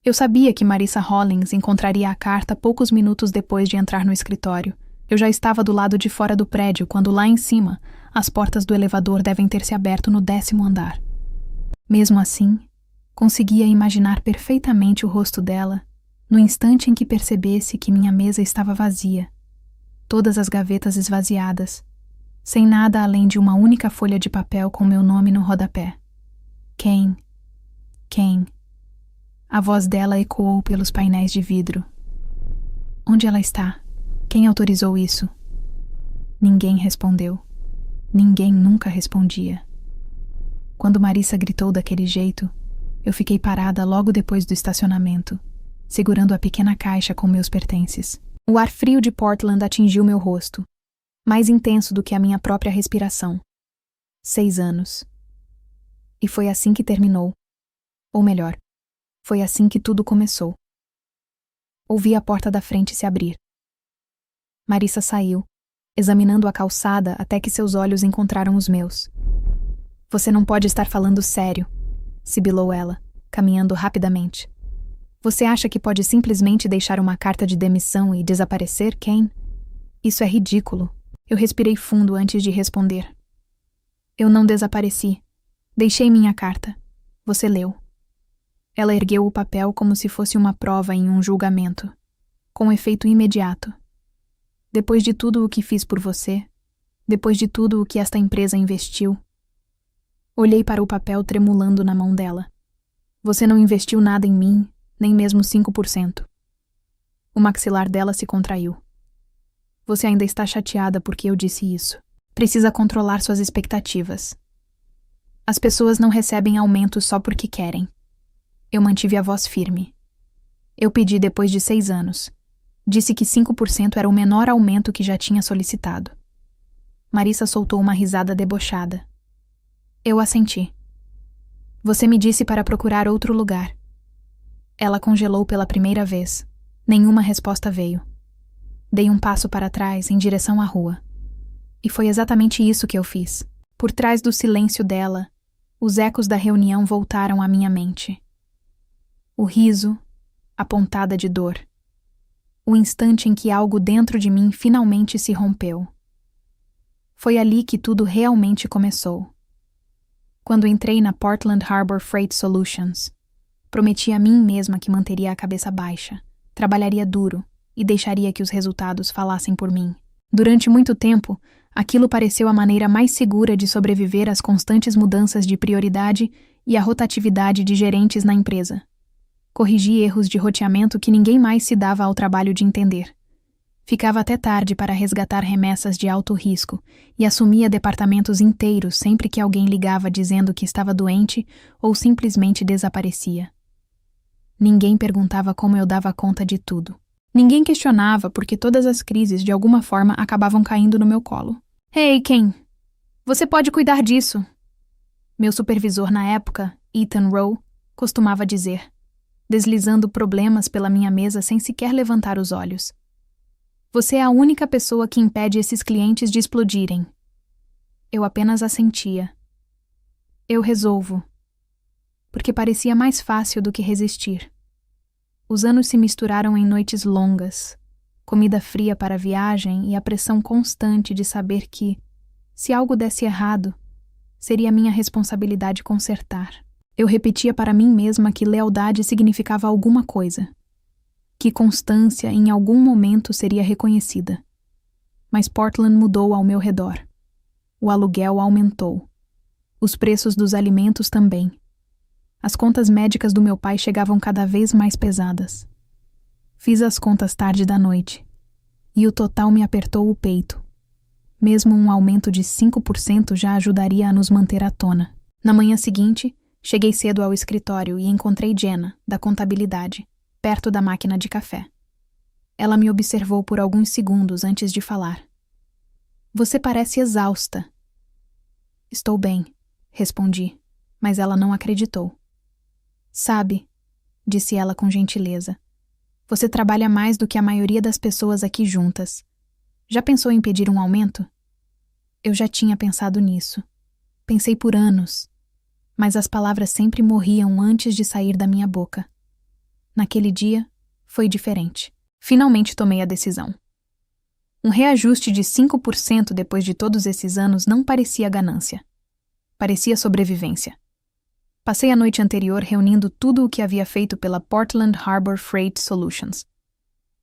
Eu sabia que Marissa Hollins encontraria a carta poucos minutos depois de entrar no escritório. Eu já estava do lado de fora do prédio quando lá em cima, as portas do elevador devem ter se aberto no 10º andar. Mesmo assim, conseguia imaginar perfeitamente o rosto dela no instante em que percebesse que minha mesa estava vazia, todas as gavetas esvaziadas, sem nada além de uma única folha de papel com meu nome no rodapé. Quem? A voz dela ecoou pelos painéis de vidro. Onde ela está? Quem autorizou isso? Ninguém respondeu. Ninguém nunca respondia. Quando Marissa gritou daquele jeito, eu fiquei parada logo depois do estacionamento, segurando a pequena caixa com meus pertences. O ar frio de Portland atingiu meu rosto, mais intenso do que a minha própria respiração. 6 anos. E foi assim que terminou. Ou melhor, foi assim que tudo começou. Ouvi a porta da frente se abrir. Marissa saiu, examinando a calçada até que seus olhos encontraram os meus. Você não pode estar falando sério, sibilou ela, caminhando rapidamente. Você acha que pode simplesmente deixar uma carta de demissão e desaparecer, Kane? Isso é ridículo. Eu respirei fundo antes de responder. Eu não desapareci. Deixei minha carta. Você leu. Ela ergueu o papel como se fosse uma prova em um julgamento, com efeito imediato. Depois de tudo o que fiz por você, depois de tudo o que esta empresa investiu. Olhei para o papel tremulando na mão dela. Você não investiu nada em mim, nem mesmo 5%. O maxilar dela se contraiu. Você ainda está chateada porque eu disse isso. Precisa controlar suas expectativas. As pessoas não recebem aumento só porque querem. Eu mantive a voz firme. Eu pedi depois de 6 anos. Disse que 5% era o menor aumento que já tinha solicitado. Marissa soltou uma risada debochada. Eu assenti. Você me disse para procurar outro lugar. Ela congelou pela primeira vez. Nenhuma resposta veio. Dei um passo para trás em direção à rua. E foi exatamente isso que eu fiz. Por trás do silêncio dela, os ecos da reunião voltaram à minha mente. O riso, a pontada de dor. O instante em que algo dentro de mim finalmente se rompeu. Foi ali que tudo realmente começou. Quando entrei na Portland Harbor Freight Solutions, prometi a mim mesma que manteria a cabeça baixa, trabalharia duro e deixaria que os resultados falassem por mim. Durante muito tempo, aquilo pareceu a maneira mais segura de sobreviver às constantes mudanças de prioridade e à rotatividade de gerentes na empresa. Corrigi erros de roteamento que ninguém mais se dava ao trabalho de entender. Ficava até tarde para resgatar remessas de alto risco e assumia departamentos inteiros sempre que alguém ligava dizendo que estava doente ou simplesmente desaparecia. Ninguém perguntava como eu dava conta de tudo. Ninguém questionava porque todas as crises de alguma forma acabavam caindo no meu colo. Hey, Ken, você pode cuidar disso. Meu supervisor na época, Ethan Rowe, costumava dizer, deslizando problemas pela minha mesa sem sequer levantar os olhos. Você é a única pessoa que impede esses clientes de explodirem. Eu apenas assentia. Eu resolvo. Porque parecia mais fácil do que resistir. Os anos se misturaram em noites longas, comida fria para a viagem e a pressão constante de saber que, se algo desse errado, seria minha responsabilidade consertar. Eu repetia para mim mesma que lealdade significava alguma coisa, que constância em algum momento seria reconhecida. Mas Portland mudou ao meu redor. O aluguel aumentou. Os preços dos alimentos também. As contas médicas do meu pai chegavam cada vez mais pesadas. Fiz as contas tarde da noite, e o total me apertou o peito. Mesmo um aumento de 5% já ajudaria a nos manter à tona. Na manhã seguinte, cheguei cedo ao escritório e encontrei Jenna, da contabilidade, perto da máquina de café. Ela me observou por alguns segundos antes de falar. Você parece exausta. Estou bem, respondi, mas ela não acreditou. Sabe, disse ela com gentileza, você trabalha mais do que a maioria das pessoas aqui juntas. Já pensou em pedir um aumento? Eu já tinha pensado nisso. Pensei por anos, mas as palavras sempre morriam antes de sair da minha boca. Naquele dia, foi diferente. Finalmente tomei a decisão. Um reajuste de 5% depois de todos esses anos não parecia ganância. Parecia sobrevivência. Passei a noite anterior reunindo tudo o que havia feito pela Portland Harbor Freight Solutions.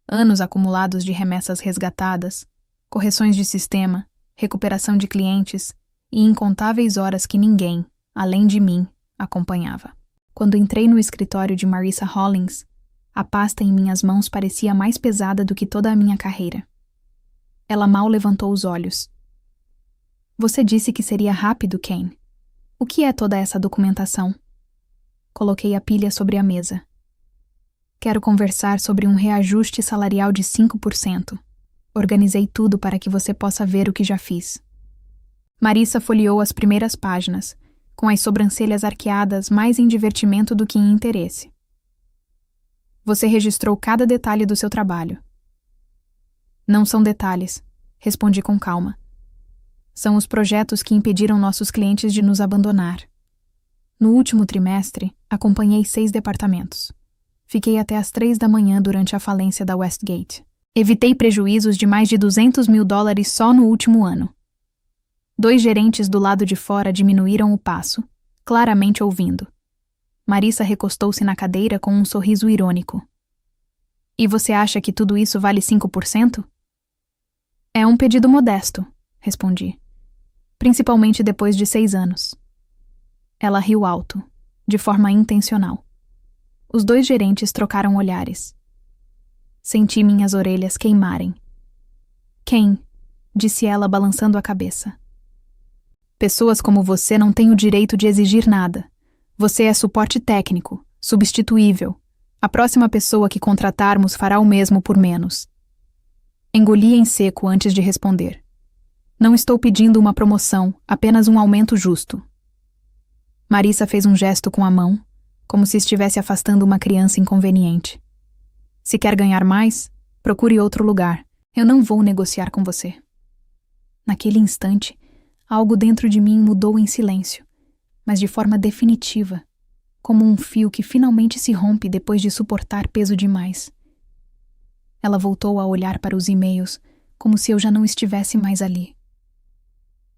Anos acumulados de remessas resgatadas, correções de sistema, recuperação de clientes e incontáveis horas que ninguém, além de mim, acompanhava. Quando entrei no escritório de Marissa Hollings, a pasta em minhas mãos parecia mais pesada do que toda a minha carreira. Ela mal levantou os olhos. Você disse que seria rápido, Kane. O que é toda essa documentação? Coloquei a pilha sobre a mesa. Quero conversar sobre um reajuste salarial de 5%. Organizei tudo para que você possa ver o que já fiz. Marissa folheou as primeiras páginas, com as sobrancelhas arqueadas mais em divertimento do que em interesse. Você registrou cada detalhe do seu trabalho. Não são detalhes, respondi com calma. São os projetos que impediram nossos clientes de nos abandonar. No último trimestre, acompanhei 6 departamentos. Fiquei até às 3 da manhã durante a falência da Westgate. Evitei prejuízos de mais de $200 mil só no último ano. 2 gerentes do lado de fora diminuíram o passo, claramente ouvindo. Marissa recostou-se na cadeira com um sorriso irônico. E você acha que tudo isso vale 5%? É um pedido modesto, respondi. Principalmente depois de 6 anos. Ela riu alto, de forma intencional. Os 2 gerentes trocaram olhares. Senti minhas orelhas queimarem. Quem? Disse ela balançando a cabeça. Pessoas como você não têm o direito de exigir nada. Você é suporte técnico, substituível. A próxima pessoa que contratarmos fará o mesmo por menos. Engoli em seco antes de responder. Não estou pedindo uma promoção, apenas um aumento justo. Marissa fez um gesto com a mão, como se estivesse afastando uma criança inconveniente. Se quer ganhar mais, procure outro lugar. Eu não vou negociar com você. Naquele instante, algo dentro de mim mudou em silêncio, mas de forma definitiva, como um fio que finalmente se rompe depois de suportar peso demais. Ela voltou a olhar para os e-mails, como se eu já não estivesse mais ali.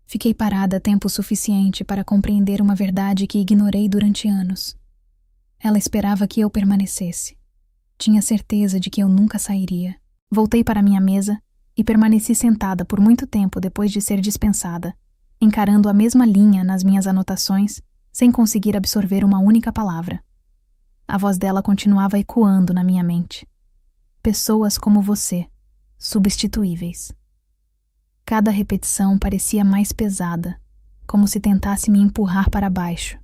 Fiquei parada tempo suficiente para compreender uma verdade que ignorei durante anos. Ela esperava que eu permanecesse. Tinha certeza de que eu nunca sairia. Voltei para minha mesa e permaneci sentada por muito tempo depois de ser dispensada, encarando a mesma linha nas minhas anotações, sem conseguir absorver uma única palavra. A voz dela continuava ecoando na minha mente. Pessoas como você, substituíveis. Cada repetição parecia mais pesada, como se tentasse me empurrar para baixo.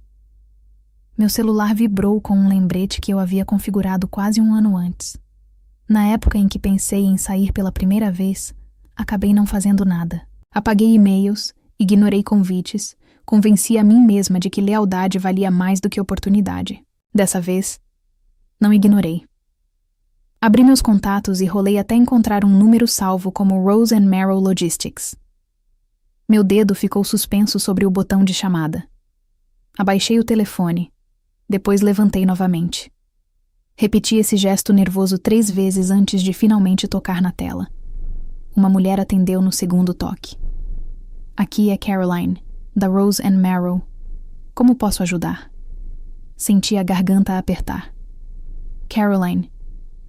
Meu celular vibrou com um lembrete que eu havia configurado quase um ano antes. Na época em que pensei em sair pela primeira vez, acabei não fazendo nada. Apaguei e-mails, ignorei convites, convenci a mim mesma de que lealdade valia mais do que oportunidade. Dessa vez, não ignorei. Abri meus contatos e rolei até encontrar um número salvo como Rose and Merrill Logistics. Meu dedo ficou suspenso sobre o botão de chamada. Abaixei o telefone. Depois levantei novamente. Repeti esse gesto nervoso 3 vezes antes de finalmente tocar na tela. Uma mulher atendeu no segundo toque. Aqui é Caroline, da Rose and Merrill. Como posso ajudar? Senti a garganta apertar. Caroline,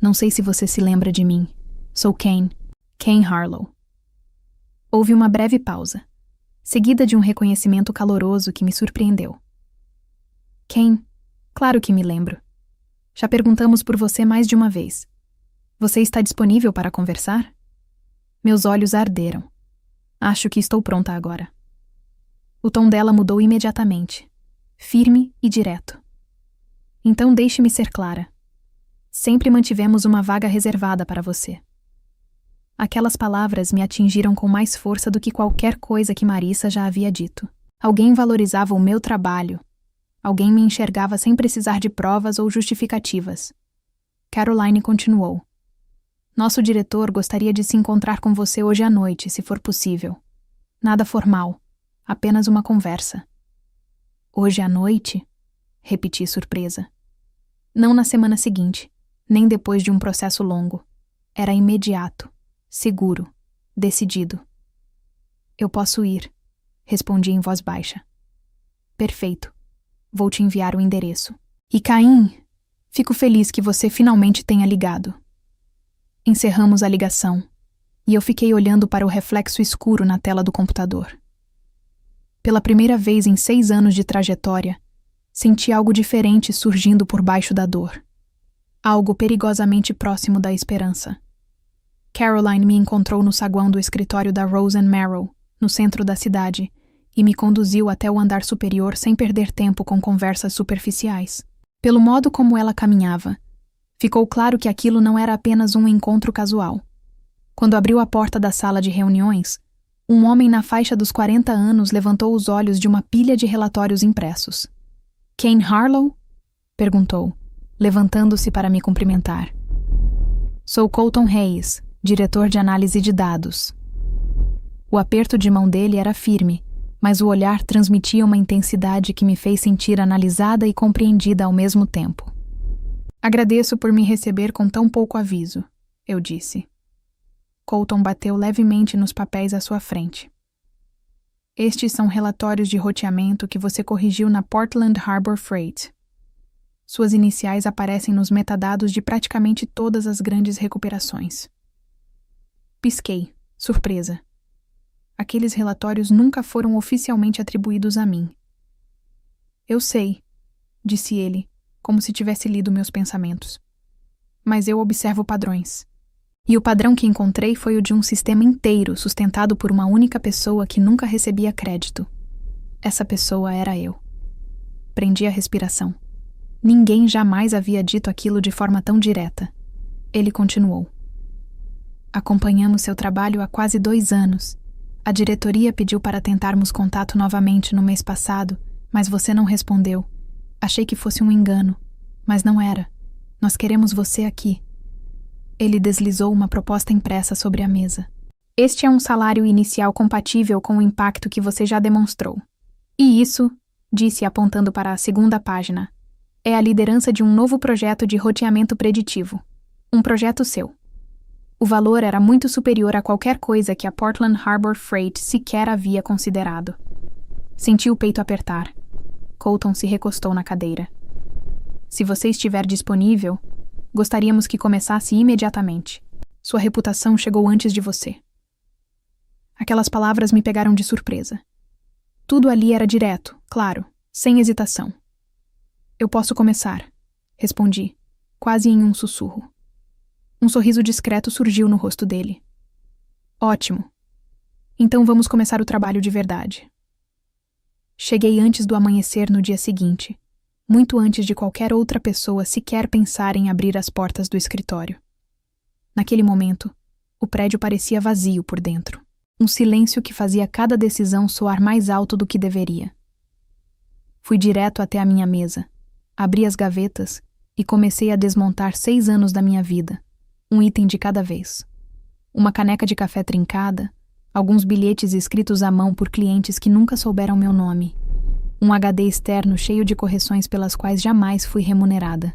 não sei se você se lembra de mim. Sou Kane Harlow. Houve uma breve pausa, seguida de um reconhecimento caloroso que me surpreendeu. Kane, claro que me lembro. Já perguntamos por você mais de uma vez. Você está disponível para conversar? Meus olhos arderam. Acho que estou pronta agora. O tom dela mudou imediatamente, firme e direto. Então deixe-me ser clara. Sempre mantivemos uma vaga reservada para você. Aquelas palavras me atingiram com mais força do que qualquer coisa que Marissa já havia dito. Alguém valorizava o meu trabalho. Alguém me enxergava sem precisar de provas ou justificativas. Caroline continuou. Nosso diretor gostaria de se encontrar com você hoje à noite, se for possível. Nada formal, apenas uma conversa. Hoje à noite? Repeti surpresa. Não na semana seguinte. nem depois de um processo longo. Era imediato, seguro, decidido. Eu posso ir, respondi em voz baixa. Perfeito. Vou te enviar o endereço. E Caim, fico feliz que você finalmente tenha ligado. Encerramos a ligação, e eu fiquei olhando para o reflexo escuro na tela do computador. Pela primeira vez em 6 anos de trajetória, senti algo diferente surgindo por baixo da dor. Algo perigosamente próximo da esperança. Caroline me encontrou no saguão do escritório da Rose & Marrow, no centro da cidade, e me conduziu até o andar superior sem perder tempo com conversas superficiais. Pelo modo como ela caminhava, ficou claro que aquilo não era apenas um encontro casual. Quando abriu a porta da sala de reuniões, um homem na faixa dos 40 anos levantou os olhos de uma pilha de relatórios impressos. Kane Harlow? Perguntou, levantando-se para me cumprimentar. Sou Colton Hayes, diretor de análise de dados. O aperto de mão dele era firme, mas o olhar transmitia uma intensidade que me fez sentir analisada e compreendida ao mesmo tempo. Agradeço por me receber com tão pouco aviso, eu disse. Colton bateu levemente nos papéis à sua frente. Estes são relatórios de roteamento que você corrigiu na Portland Harbor Freight. Suas iniciais aparecem nos metadados de praticamente todas as grandes recuperações. Pisquei, surpresa. Aqueles relatórios nunca foram oficialmente atribuídos a mim. Eu sei, disse ele, como se tivesse lido meus pensamentos. Mas eu observo padrões. E o padrão que encontrei foi o de um sistema inteiro sustentado por uma única pessoa que nunca recebia crédito. Essa pessoa era eu. Prendi a respiração. Ninguém jamais havia dito aquilo de forma tão direta. Ele continuou. Acompanhamos seu trabalho há quase 2 anos. A diretoria pediu para tentarmos contato novamente no mês passado, mas você não respondeu. Achei que fosse um engano, mas não era. Nós queremos você aqui. Ele deslizou uma proposta impressa sobre a mesa. Este é um salário inicial compatível com o impacto que você já demonstrou. E isso, disse apontando para a 2ª página, é a liderança de um novo projeto de roteamento preditivo. Um projeto seu. O valor era muito superior a qualquer coisa que a Portland Harbor Freight sequer havia considerado. Senti o peito apertar. Colton se recostou na cadeira. Se você estiver disponível, gostaríamos que começasse imediatamente. Sua reputação chegou antes de você. Aquelas palavras me pegaram de surpresa. Tudo ali era direto, claro, sem hesitação. Eu posso começar, respondi, quase em um sussurro. Um sorriso discreto surgiu no rosto dele. Ótimo. Então vamos começar o trabalho de verdade. Cheguei antes do amanhecer no dia seguinte, muito antes de qualquer outra pessoa sequer pensar em abrir as portas do escritório. Naquele momento, o prédio parecia vazio por dentro. Um silêncio que fazia cada decisão soar mais alto do que deveria. Fui direto até a minha mesa, abri as gavetas e comecei a desmontar 6 anos da minha vida, um item de cada vez. Uma caneca de café trincada, alguns bilhetes escritos à mão por clientes que nunca souberam meu nome, um HD externo cheio de correções pelas quais jamais fui remunerada.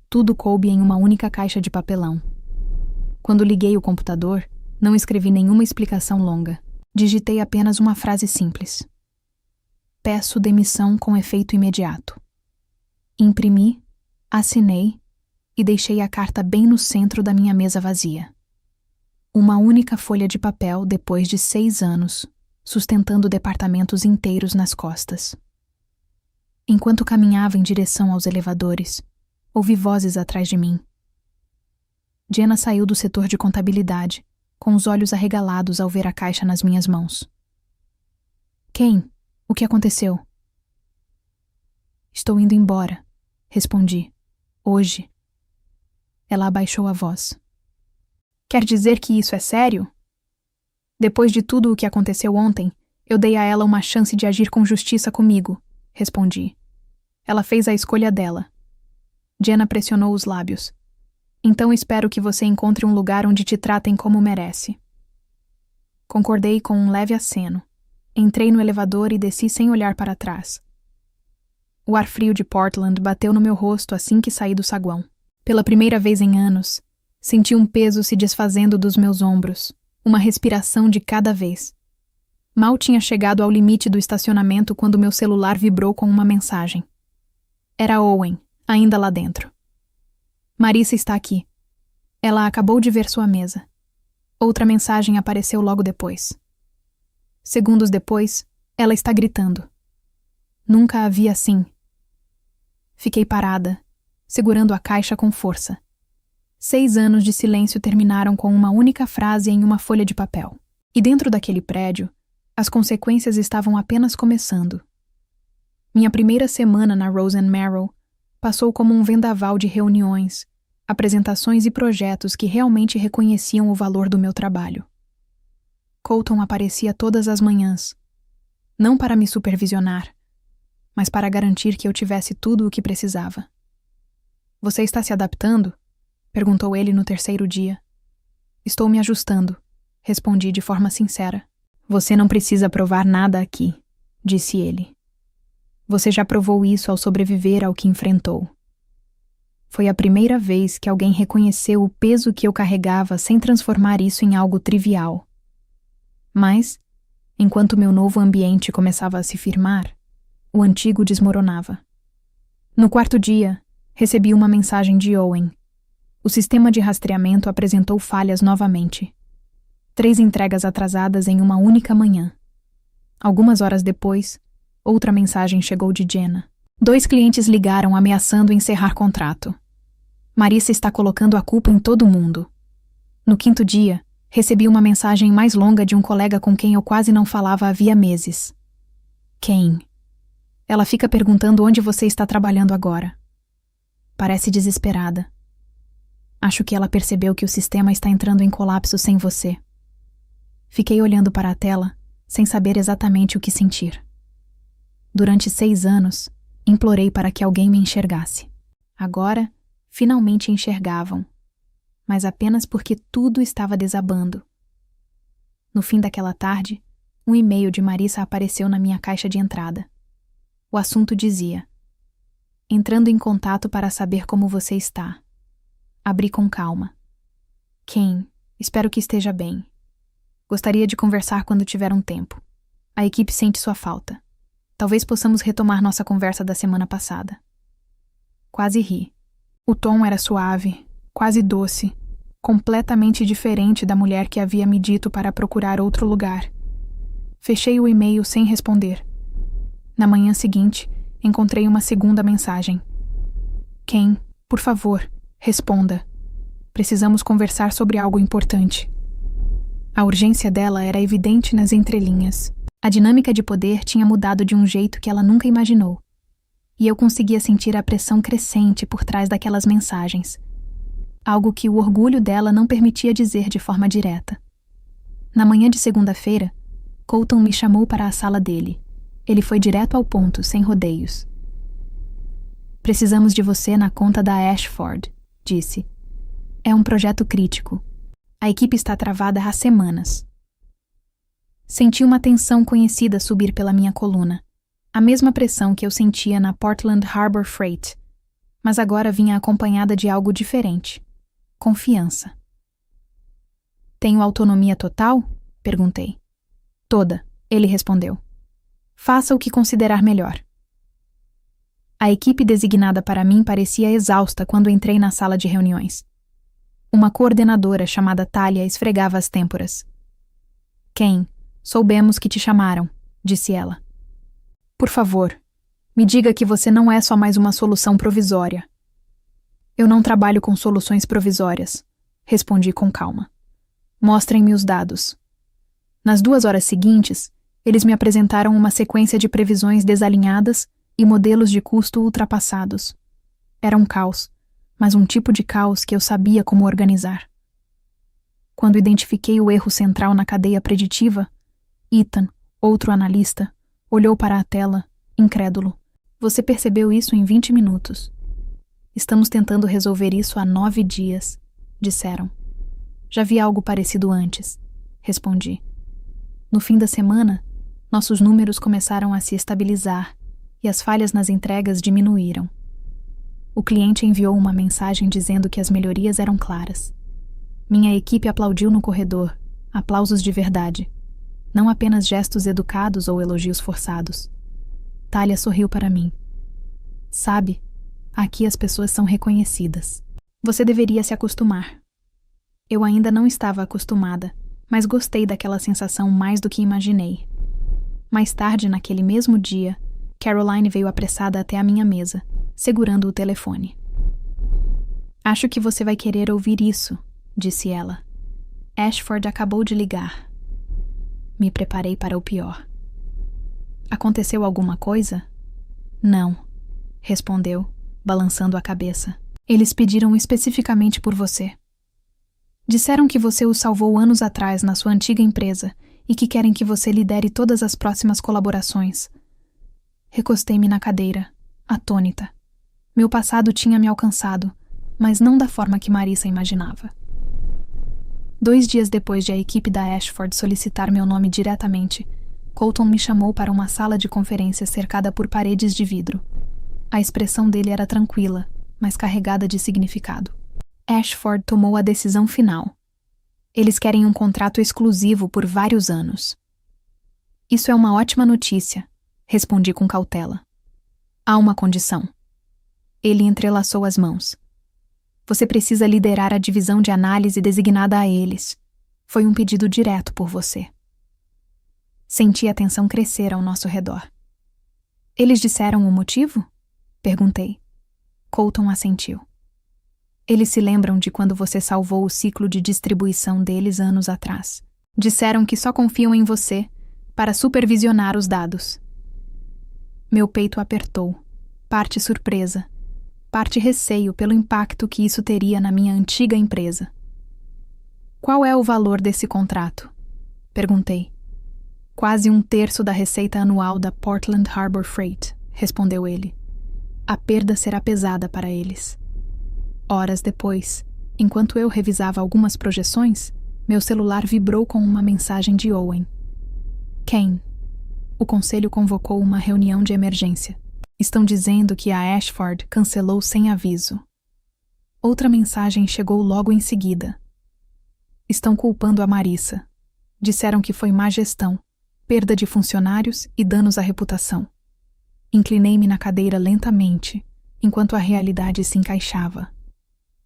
Tudo coube em uma única caixa de papelão. Quando liguei o computador, não escrevi nenhuma explicação longa. Digitei apenas uma frase simples. Peço demissão com efeito imediato. Imprimi, assinei e deixei a carta bem no centro da minha mesa vazia. Uma única folha de papel depois de 6 anos, sustentando departamentos inteiros nas costas. Enquanto caminhava em direção aos elevadores, ouvi vozes atrás de mim. Jenna saiu do setor de contabilidade, com os olhos arregalados ao ver a caixa nas minhas mãos. Kane, o que aconteceu? Estou indo embora, respondi. Hoje. Ela abaixou a voz. Quer dizer que isso é sério? Depois de tudo o que aconteceu ontem, eu dei a ela uma chance de agir com justiça comigo, respondi. Ela fez a escolha dela. Jenna pressionou os lábios. Então espero que você encontre um lugar onde te tratem como merece. Concordei com um leve aceno. Entrei no elevador e desci sem olhar para trás. O ar frio de Portland bateu no meu rosto assim que saí do saguão. Pela primeira vez em anos, senti um peso se desfazendo dos meus ombros, uma respiração de cada vez. Mal tinha chegado ao limite do estacionamento quando meu celular vibrou com uma mensagem. Era Owen, ainda lá dentro. Marissa está aqui. Ela acabou de ver sua mesa. Outra mensagem apareceu logo depois. Segundos depois, ela está gritando. Nunca a vi assim. Fiquei parada, segurando a caixa com força. 6 anos de silêncio terminaram com uma única frase em uma folha de papel. E dentro daquele prédio, as consequências estavam apenas começando. Minha primeira semana na Rose & Merrill passou como um vendaval de reuniões, apresentações e projetos que realmente reconheciam o valor do meu trabalho. Colton aparecia todas as manhãs, não para me supervisionar, mas para garantir que eu tivesse tudo o que precisava. "Você está se adaptando?" perguntou ele no 3º dia. "Estou me ajustando", respondi de forma sincera. "Você não precisa provar nada aqui", disse ele. "Você já provou isso ao sobreviver ao que enfrentou." Foi a primeira vez que alguém reconheceu o peso que eu carregava sem transformar isso em algo trivial. Mas, enquanto meu novo ambiente começava a se firmar, o antigo desmoronava. No 4º dia, recebi uma mensagem de Owen. O sistema de rastreamento apresentou falhas novamente. 3 entregas atrasadas em uma única manhã. Algumas horas depois, outra mensagem chegou de Jenna. 2 clientes ligaram ameaçando encerrar contrato. Marissa está colocando a culpa em todo mundo. No 5º dia, recebi uma mensagem mais longa de um colega com quem eu quase não falava havia meses. Kane. Ela fica perguntando onde você está trabalhando agora. Parece desesperada. Acho que ela percebeu que o sistema está entrando em colapso sem você. Fiquei olhando para a tela, sem saber exatamente o que sentir. Durante 6 anos, implorei para que alguém me enxergasse. Agora, finalmente enxergavam, mas apenas porque tudo estava desabando. No fim daquela tarde, um e-mail de Marissa apareceu na minha caixa de entrada. O assunto dizia: "Entrando em contato para saber como você está." Abri com calma. "Kane, espero que esteja bem. Gostaria de conversar quando tiver um tempo. A equipe sente sua falta. Talvez possamos retomar nossa conversa da semana passada." Quase ri. O tom era suave, quase doce, completamente diferente da mulher que havia me dito para procurar outro lugar. Fechei o e-mail sem responder. Na manhã seguinte, encontrei uma segunda mensagem. "Kane, por favor, responda. Precisamos conversar sobre algo importante." A urgência dela era evidente nas entrelinhas. A dinâmica de poder tinha mudado de um jeito que ela nunca imaginou. E eu conseguia sentir a pressão crescente por trás daquelas mensagens. Algo que o orgulho dela não permitia dizer de forma direta. Na manhã de segunda-feira, Colton me chamou para a sala dele. Ele foi direto ao ponto, sem rodeios. "Precisamos de você na conta da Ashford", disse. "É um projeto crítico. A equipe está travada há semanas." Senti uma tensão conhecida subir pela minha coluna. A mesma pressão que eu sentia na Portland Harbor Freight, mas agora vinha acompanhada de algo diferente. Confiança. "Tenho autonomia total?" perguntei. "Toda", ele respondeu. "Faça o que considerar melhor." A equipe designada para mim parecia exausta quando entrei na sala de reuniões. Uma coordenadora chamada Talia esfregava as têmporas. "Kane, soubemos que te chamaram", disse ela. "Por favor, me diga que você não é só mais uma solução provisória." "Eu não trabalho com soluções provisórias", respondi com calma. "Mostrem-me os dados." Nas 2 horas seguintes, eles me apresentaram uma sequência de previsões desalinhadas e modelos de custo ultrapassados. Era um caos, mas um tipo de caos que eu sabia como organizar. Quando identifiquei o erro central na cadeia preditiva, Ethan, outro analista, olhou para a tela, incrédulo. "Você percebeu isso em 20 minutos. Estamos tentando resolver isso há 9 dias, disseram. "Já vi algo parecido antes", respondi. No fim da semana, nossos números começaram a se estabilizar e as falhas nas entregas diminuíram. O cliente enviou uma mensagem dizendo que as melhorias eram claras. Minha equipe aplaudiu no corredor, aplausos de verdade, não apenas gestos educados ou elogios forçados. Talia sorriu para mim. Sabe, aqui as pessoas são reconhecidas. Você deveria se acostumar. Eu ainda não estava acostumada, mas gostei daquela sensação mais do que imaginei. Mais tarde, naquele mesmo dia, Caroline veio apressada até a minha mesa, segurando o telefone. Acho que você vai querer ouvir isso, disse ela. Ashford acabou de ligar. Me preparei para o pior. Aconteceu alguma coisa? Não, respondeu, balançando a cabeça. Eles pediram especificamente por você. Disseram que você os salvou anos atrás na sua antiga empresa e que querem que você lidere todas as próximas colaborações. Recostei-me na cadeira, atônita. Meu passado tinha me alcançado, mas não da forma que Marissa imaginava. 2 dias depois de a equipe da Ashford solicitar meu nome diretamente, Colton me chamou para uma sala de conferências cercada por paredes de vidro. A expressão dele era tranquila, mas carregada de significado. Ashford tomou a decisão final. Eles querem um contrato exclusivo por vários anos. Isso é uma ótima notícia, respondi com cautela. Há uma condição. Ele entrelaçou as mãos. Você precisa liderar a divisão de análise designada a eles. Foi um pedido direto por você. Senti a tensão crescer ao nosso redor. Eles disseram o motivo? Perguntei. Colton assentiu. Eles se lembram de quando você salvou o ciclo de distribuição deles anos atrás. Disseram que só confiam em você para supervisionar os dados. Meu peito apertou, parte surpresa, parte receio pelo impacto que isso teria na minha antiga empresa. Qual é o valor desse contrato? Perguntei. Quase 1/3 da receita anual da Portland Harbor Freight, respondeu ele. A perda será pesada para eles. Horas depois, enquanto eu revisava algumas projeções, meu celular vibrou com uma mensagem de Owen. Kane, o conselho convocou uma reunião de emergência. Estão dizendo que a Ashford cancelou sem aviso. Outra mensagem chegou logo em seguida. Estão culpando a Marissa. Disseram que foi má gestão, perda de funcionários e danos à reputação. Inclinei-me na cadeira lentamente, enquanto a realidade se encaixava.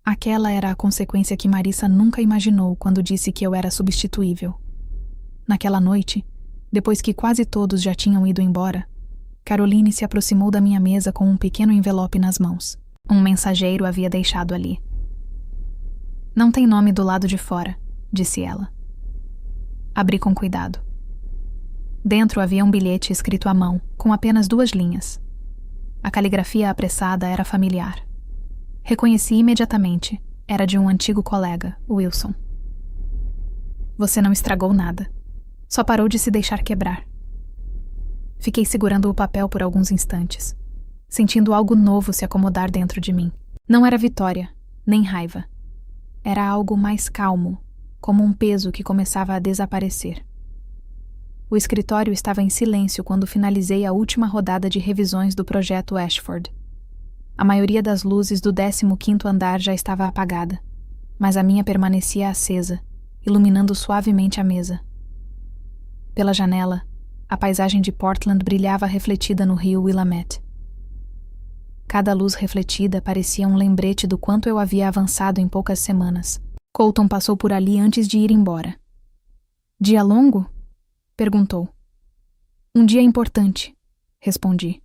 Aquela era a consequência que Marissa nunca imaginou quando disse que eu era substituível. Naquela noite, depois que quase todos já tinham ido embora, Caroline se aproximou da minha mesa com um pequeno envelope nas mãos. Um mensageiro havia deixado ali. Não tem nome do lado de fora, disse ela. Abri com cuidado. Dentro havia um bilhete escrito à mão, com apenas 2 linhas. A caligrafia apressada era familiar. Reconheci imediatamente. Era de um antigo colega, Wilson. Você não estragou nada. Só parou de se deixar quebrar. Fiquei segurando o papel por alguns instantes, sentindo algo novo se acomodar dentro de mim. Não era vitória, nem raiva. Era algo mais calmo, como um peso que começava a desaparecer. O escritório estava em silêncio quando finalizei a última rodada de revisões do projeto Ashford. A maioria das luzes do 15º andar já estava apagada, mas a minha permanecia acesa, iluminando suavemente a mesa. Pela janela, a paisagem de Portland brilhava refletida no rio Willamette. Cada luz refletida parecia um lembrete do quanto eu havia avançado em poucas semanas. Colton passou por ali antes de ir embora. Dia longo? Perguntou. Um dia importante, respondi.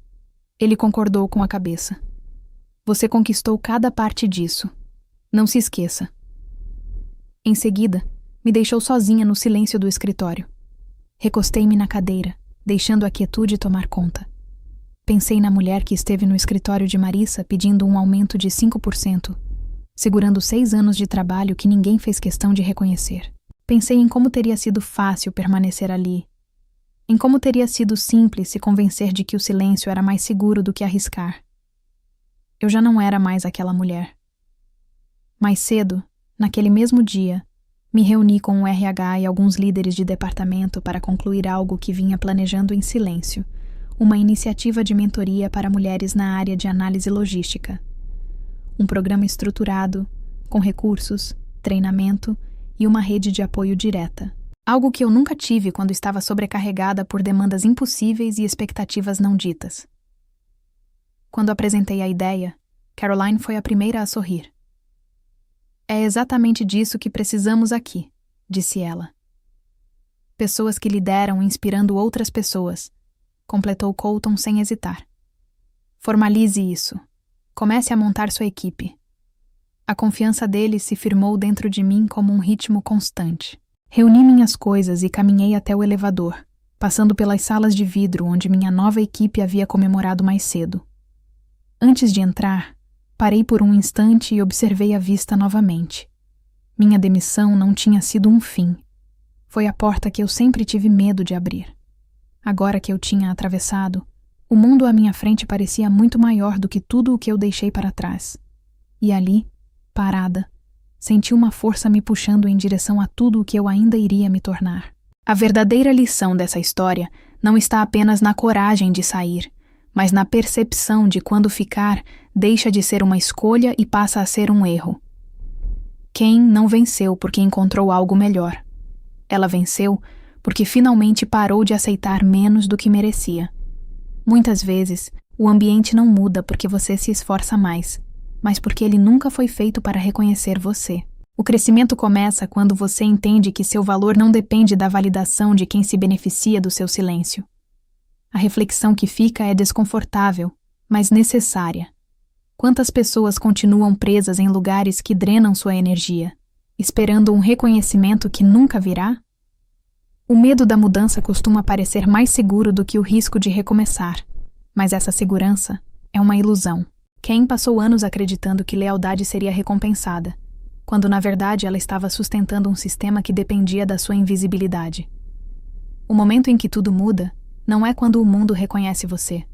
Ele concordou com a cabeça. Você conquistou cada parte disso. Não se esqueça. Em seguida, me deixou sozinha no silêncio do escritório. Recostei-me na cadeira, deixando a quietude tomar conta. Pensei na mulher que esteve no escritório de Marissa pedindo um aumento de 5%, segurando 6 anos de trabalho que ninguém fez questão de reconhecer. Pensei em como teria sido fácil permanecer ali, em como teria sido simples se convencer de que o silêncio era mais seguro do que arriscar. Eu já não era mais aquela mulher. Mais cedo, naquele mesmo dia, me reuni com o RH e alguns líderes de departamento para concluir algo que vinha planejando em silêncio, uma iniciativa de mentoria para mulheres na área de análise logística. um programa estruturado, com recursos, treinamento e uma rede de apoio direta. Algo que eu nunca tive quando estava sobrecarregada por demandas impossíveis e expectativas não ditas. Quando apresentei a ideia, Caroline foi a primeira a sorrir. "É exatamente disso que precisamos aqui", disse ela. "Pessoas que lideram inspirando outras pessoas", completou Colton sem hesitar. "Formalize isso. Comece a montar sua equipe." A confiança dele se firmou dentro de mim como um ritmo constante. Reuni minhas coisas e caminhei até o elevador, passando pelas salas de vidro onde minha nova equipe havia comemorado mais cedo. Antes de entrar, parei por um instante e observei a vista novamente. Minha demissão não tinha sido um fim. Foi a porta que eu sempre tive medo de abrir. Agora que eu tinha atravessado, o mundo à minha frente parecia muito maior do que tudo o que eu deixei para trás. E ali, parada, senti uma força me puxando em direção a tudo o que eu ainda iria me tornar. A verdadeira lição dessa história não está apenas na coragem de sair, mas na percepção de quando ficar deixa de ser uma escolha e passa a ser um erro. Quem não venceu porque encontrou algo melhor? Ela venceu porque finalmente parou de aceitar menos do que merecia. Muitas vezes, o ambiente não muda porque você se esforça mais, mas porque ele nunca foi feito para reconhecer você. O crescimento começa quando você entende que seu valor não depende da validação de quem se beneficia do seu silêncio. A reflexão que fica é desconfortável, mas necessária. Quantas pessoas continuam presas em lugares que drenam sua energia, esperando um reconhecimento que nunca virá? O medo da mudança costuma parecer mais seguro do que o risco de recomeçar, mas essa segurança é uma ilusão. Ken passou anos acreditando que lealdade seria recompensada, quando na verdade ela estava sustentando um sistema que dependia da sua invisibilidade. O momento em que tudo muda não é quando o mundo reconhece você,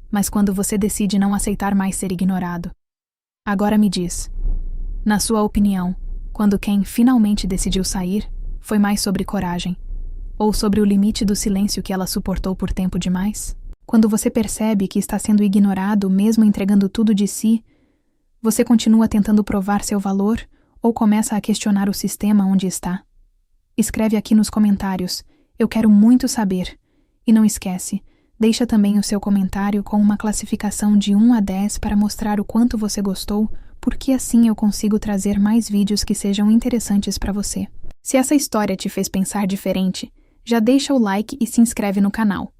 mas quando você decide não aceitar mais ser ignorado. Agora me diz, na sua opinião, quando Ken finalmente decidiu sair, foi mais sobre coragem, ou sobre o limite do silêncio que ela suportou por tempo demais? Quando você percebe que está sendo ignorado mesmo entregando tudo de si, você continua tentando provar seu valor ou começa a questionar o sistema onde está? Escreve aqui nos comentários, eu quero muito saber. E não esquece, deixa também o seu comentário com uma classificação de 1 a 10 para mostrar o quanto você gostou, porque assim eu consigo trazer mais vídeos que sejam interessantes para você. Se essa história te fez pensar diferente, já deixa o like e se inscreve no canal.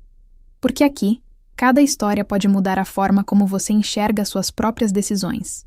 Porque aqui, cada história pode mudar a forma como você enxerga suas próprias decisões.